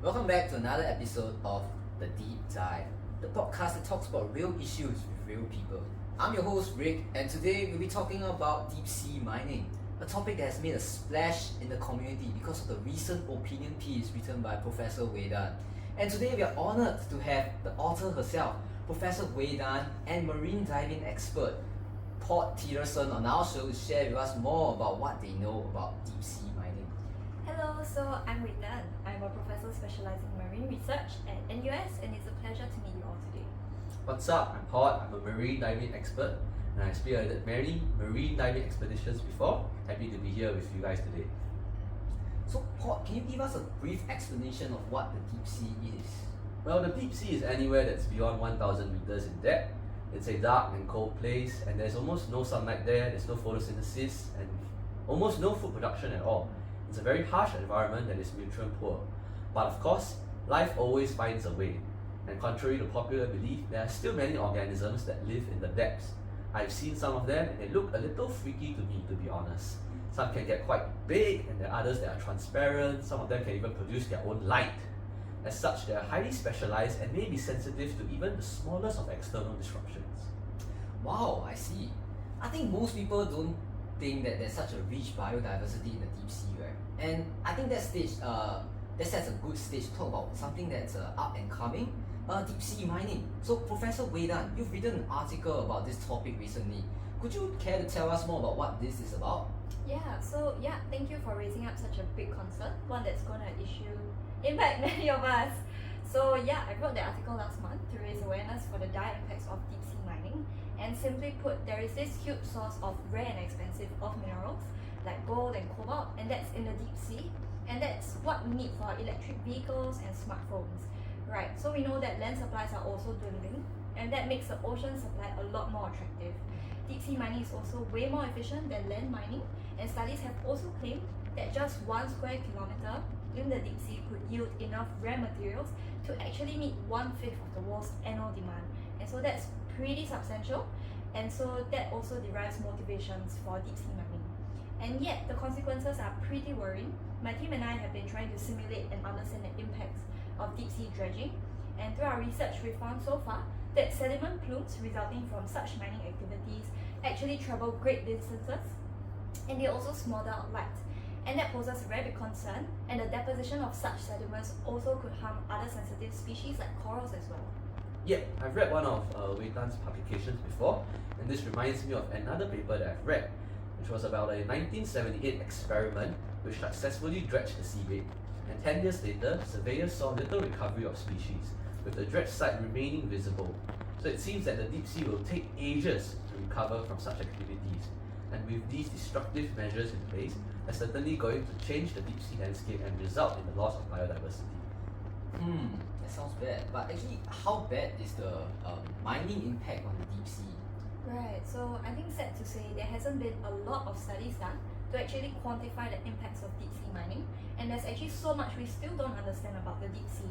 Welcome back to another episode of The Deep Dive, the podcast that talks about real issues with real people. I'm your host Rick, and today we'll be talking about deep sea mining, a topic that has made a splash in the community because of the recent opinion piece written by Professor Wei Dan. And today we are honored to have the author herself, Professor Wei Dan, and marine diving expert Port Tierson on our show to share with us more about what they know about deep sea mining. Hello, so I'm Jian. I'm a professor specializing in marine research at NUS, and it's a pleasure to meet you all today. What's up? I'm Port. I'm a marine diving expert, and I spearheaded many marine diving expeditions before. Happy to be here with you guys today. So Port, can you give us a brief explanation of what the deep sea is? Well, the deep sea is anywhere that's beyond 1,000 meters in depth. It's a dark and cold place, and there's almost no sunlight there, there's no photosynthesis, and almost no food production at all. It's a very harsh environment that is nutrient poor. But of course, life always finds a way. And contrary to popular belief, there are still many organisms that live in the depths. I've seen some of them and they look a little freaky to me, to be honest. Some can get quite big, and there are others that are transparent. Some of them can even produce their own light. As such, they are highly specialized and may be sensitive to even the smallest of external disruptions. Wow, I see. I think most people don't think that there's such a rich biodiversity in the deep sea, right? And I think that sets a good stage to talk about something that's up and coming, deep sea mining. So Professor Wei Dan, you've written an article about this topic recently. Could you care to tell us more about what this is about? Thank you for raising up such a big concern, one that's going to impact many of us. I wrote the article last month to raise awareness for the dire impacts of deep sea mining. And simply put, there is this huge source of rare and expensive earth minerals like gold and cobalt, and that's in the deep sea. And that's what we need for our electric vehicles and smartphones. Right, so we know that land supplies are also dwindling, and that makes the ocean supply a lot more attractive. Deep sea mining is also way more efficient than land mining, and studies have also claimed that just 1 square kilometer in the deep sea could yield enough rare materials to actually meet 1/5 of the world's annual demand. And so that's pretty substantial, and so that also derives motivations for deep sea mining. And yet, the consequences are pretty worrying. My team and I have been trying to simulate and understand the impacts of deep sea dredging, and through our research we found so far that sediment plumes resulting from such mining activities actually travel great distances, and they also smother out light. And that poses a very big concern, and the deposition of such sediments also could harm other sensitive species like corals as well. Yeah, I've read one of Wei Dan's publications before, and this reminds me of another paper that I've read, which was about a 1978 experiment which successfully dredged the seabed. And 10 years later, surveyors saw little recovery of species, with the dredged site remaining visible. So it seems that the deep sea will take ages to recover from such activities. And with these destructive measures in place, they're certainly going to change the deep sea landscape and result in the loss of biodiversity. That sounds bad. But actually, how bad is the mining impact on the deep sea? Right, so I think sad to say there hasn't been a lot of studies done to actually quantify the impacts of deep sea mining, and there's actually so much we still don't understand about the deep sea.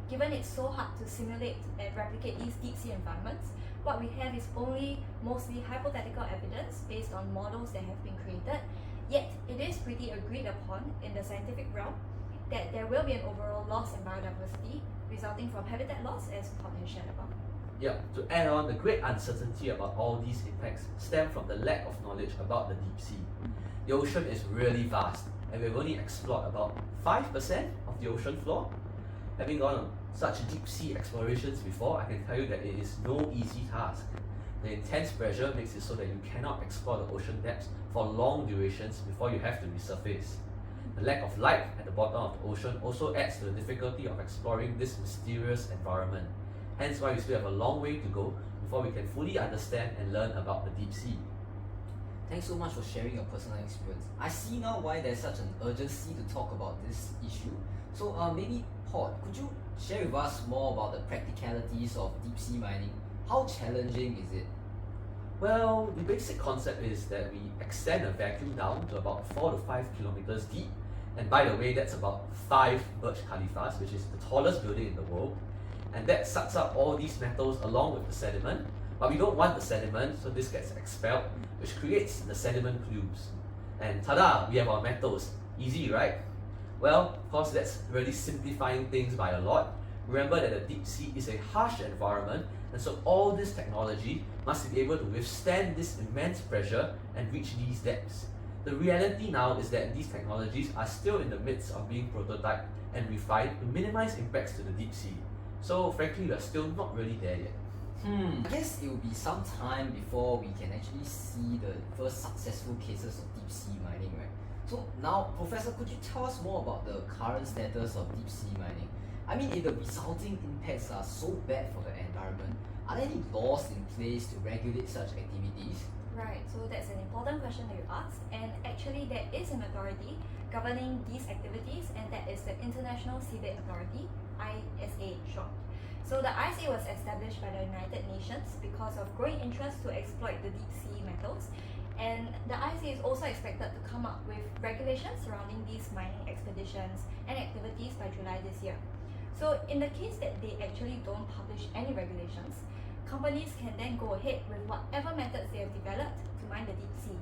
Given it's so hard to simulate and replicate these deep sea environments, what we have is only mostly hypothetical evidence based on models that have been created, yet it is pretty agreed upon in the scientific realm that there will be an overall loss in biodiversity resulting from habitat loss, as Paul has shared about. Yeah, to add on, the great uncertainty about all these impacts stem from the lack of knowledge about the deep sea. The ocean is really vast, and we've only explored about 5% of the ocean floor. Having gone on such deep sea explorations before, I can tell you that it is no easy task. The intense pressure makes it so that you cannot explore the ocean depths for long durations before you have to resurface. The lack of light at the bottom of the ocean also adds to the difficulty of exploring this mysterious environment. Hence why we still have a long way to go before we can fully understand and learn about the deep sea. Thanks so much for sharing your personal experience. I see now why there's such an urgency to talk about this issue. So maybe Paul, could you share with us more about the practicalities of deep sea mining? How challenging is it? Well, the basic concept is that we extend a vacuum down to about 4 to 5 kilometers deep. And by the way, that's about 5 Burj Khalifas, which is the tallest building in the world. And that sucks up all these metals along with the sediment. But we don't want the sediment, so this gets expelled, which creates the sediment plumes. And tada, we have our metals. Easy, right? Well, of course, that's really simplifying things by a lot. Remember that the deep sea is a harsh environment, and so all this technology must be able to withstand this immense pressure and reach these depths. The reality now is that these technologies are still in the midst of being prototyped and refined to minimize impacts to the deep sea. So frankly, we are still not really there yet. I guess it will be some time before we can actually see the first successful cases of deep sea mining, right? So now, Professor, could you tell us more about the current status of deep sea mining? I mean, if the resulting impacts are so bad for the environment, are there any laws in place to regulate such activities? Right, so that's an important question that you asked, and actually there is an authority governing these activities, and that is the International Seabed Authority, ISA short. So the ISA was established by the United Nations because of growing interest to exploit the deep sea metals, and the ISA is also expected to come up with regulations surrounding these mining expeditions and activities by July this year. So in the case that they actually don't publish any regulations, companies can then go ahead with whatever methods they have developed to mine the deep sea.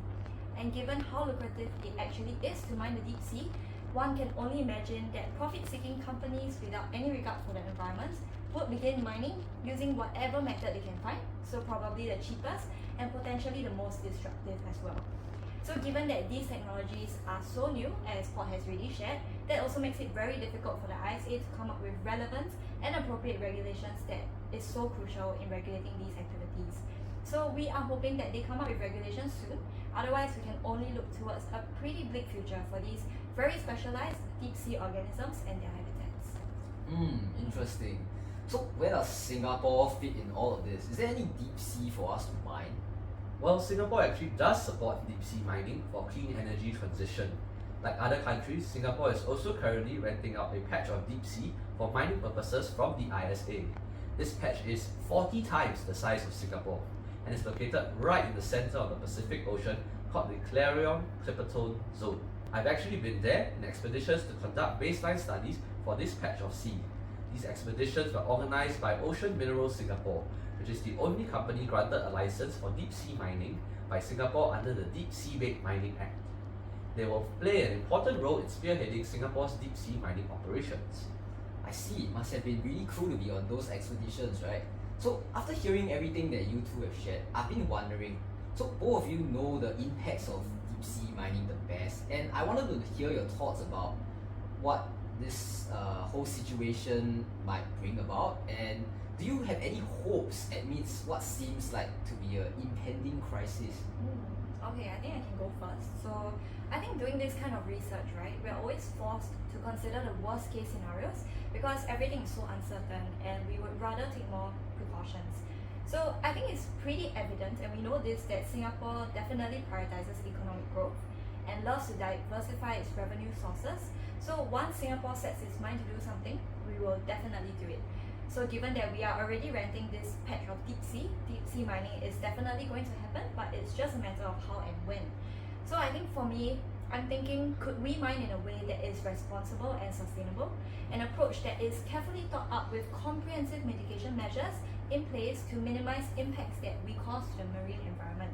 And given how lucrative it actually is to mine the deep sea, one can only imagine that profit-seeking companies without any regard for the environment would begin mining using whatever method they can find, so probably the cheapest and potentially the most destructive as well. So given that these technologies are so new, as Paul has already shared, that also makes it very difficult for the ISA to come up with relevant and appropriate regulations that is so crucial in regulating these activities. So we are hoping that they come up with regulations soon, otherwise we can only look towards a pretty bleak future for these very specialized deep sea organisms and their habitats. Interesting. So where does Singapore fit in all of this? Is there any deep sea for us to mine? Well, Singapore actually does support deep sea mining for clean energy transition. Like other countries, Singapore is also currently renting out a patch of deep sea for mining purposes from the ISA. This patch is 40 times the size of Singapore and is located right in the center of the Pacific Ocean called the Clarion-Clipperton Zone. I've actually been there in expeditions to conduct baseline studies for this patch of sea. These expeditions were organized by Ocean Minerals Singapore, which is the only company granted a license for deep sea mining by Singapore under the Deep Seabed Mining Act. They will play an important role in spearheading Singapore's deep sea mining operations. I see, it must have been really cool to be on those expeditions, right? So after hearing everything that you two have shared, I've been wondering, so both of you know the impacts of deep sea mining the best, and I wanted to hear your thoughts about what this whole situation might bring about, and do you have any hopes amidst what seems like to be an impending crisis? Okay, I think I can go first. So I think doing this kind of research, right, we're always forced to consider the worst case scenarios because everything is so uncertain and we would rather take more precautions. So I think it's pretty evident, and we know this, that Singapore definitely prioritizes economic growth and loves to diversify its revenue sources. So once Singapore sets its mind to do something, we will definitely do it. So given that we are already renting this patch of deep sea mining is definitely going to happen, but it's just a matter of how and when. So I think for me, I'm thinking, could we mine in a way that is responsible and sustainable? An approach that is carefully thought up with comprehensive mitigation measures in place to minimize impacts that we cause to the marine environment.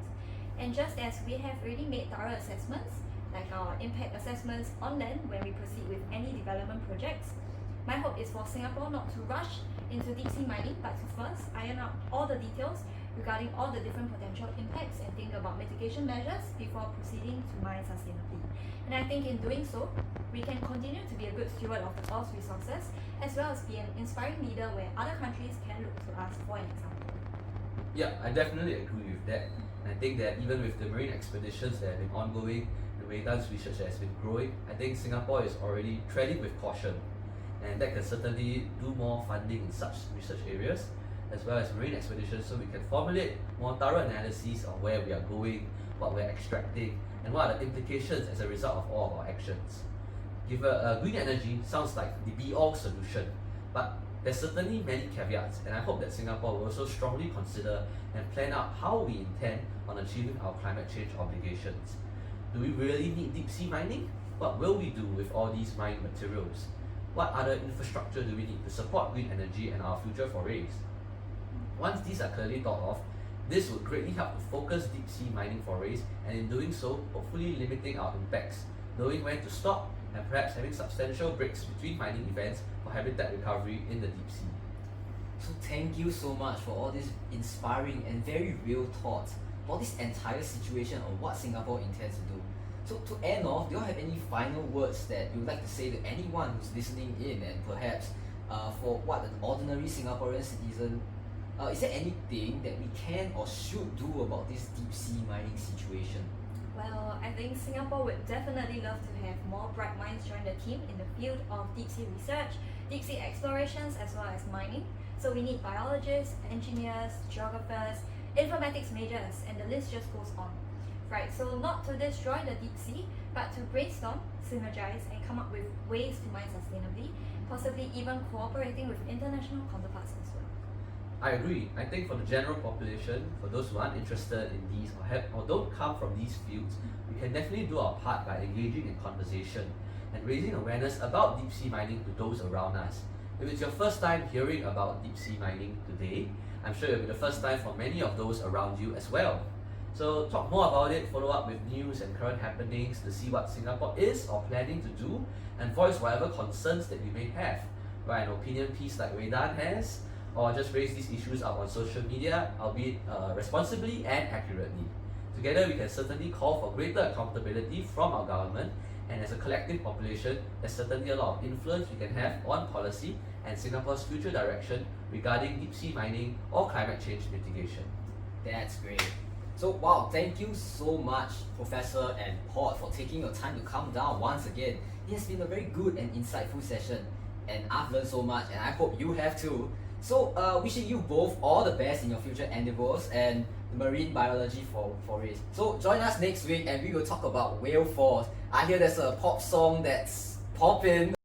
And just as we have already made thorough assessments, like our impact assessments on land when we proceed with any development projects, my hope is for Singapore not to rush into deep sea mining, but to first iron out all the details regarding all the different potential impacts and think about mitigation measures before proceeding to mine sustainably. And I think in doing so, we can continue to be a good steward of the Earth's resources, as well as be an inspiring leader where other countries can look to us for an example. Yeah, I definitely agree with that. And I think that even with the marine expeditions that have been ongoing, the maritime research that has been growing, I think Singapore is already treading with caution. And that can certainly do more funding in such research areas, as well as marine expeditions, so we can formulate more thorough analyses of where we are going, what we're extracting, and what are the implications as a result of all of our actions. Green energy sounds like the be-all solution, but there's certainly many caveats, and I hope that Singapore will also strongly consider and plan out how we intend on achieving our climate change obligations. Do we really need deep sea mining? What will we do with all these mined materials? What other infrastructure do we need to support green energy and our future forays? Once these are clearly thought of, this would greatly help to focus deep sea mining forays, and in doing so, hopefully limiting our impacts, knowing when to stop and perhaps having substantial breaks between mining events for habitat recovery in the deep sea. So thank you so much for all these inspiring and very real thoughts about this entire situation on what Singapore intends to do. So to end off, do you all have any final words that you would like to say to anyone who's listening in, and perhaps for what an ordinary Singaporean citizen, is there anything that we can or should do about this deep sea mining situation? Well, I think Singapore would definitely love to have more bright minds join the team in the field of deep sea research, deep sea explorations, as well as mining. So we need biologists, engineers, geographers, informatics majors, and the list just goes on. Right, so not to destroy the deep sea, but to brainstorm, synergize, and come up with ways to mine sustainably, possibly even cooperating with international counterparts as well. I agree. I think for the general population, for those who aren't interested in these or don't come from these fields, we can definitely do our part by engaging in conversation and raising awareness about deep sea mining to those around us. If it's your first time hearing about deep sea mining today, I'm sure it'll be the first time for many of those around you as well. So talk more about it, follow up with news and current happenings to see what Singapore is or planning to do, and voice whatever concerns that you may have. Write an opinion piece like Vedan has, or just raise these issues up on social media, albeit responsibly and accurately. Together we can certainly call for greater accountability from our government, and as a collective population, there's certainly a lot of influence we can have on policy and Singapore's future direction regarding deep sea mining or climate change mitigation. That's great. So wow, thank you so much, Professor and Port, for taking your time to come down once again. It has been a very good and insightful session, and I've learned so much, and I hope you have too. So wishing you both all the best in your future endeavors and the marine biology for it. So join us next week and we will talk about whale force. I hear there's a pop song that's popping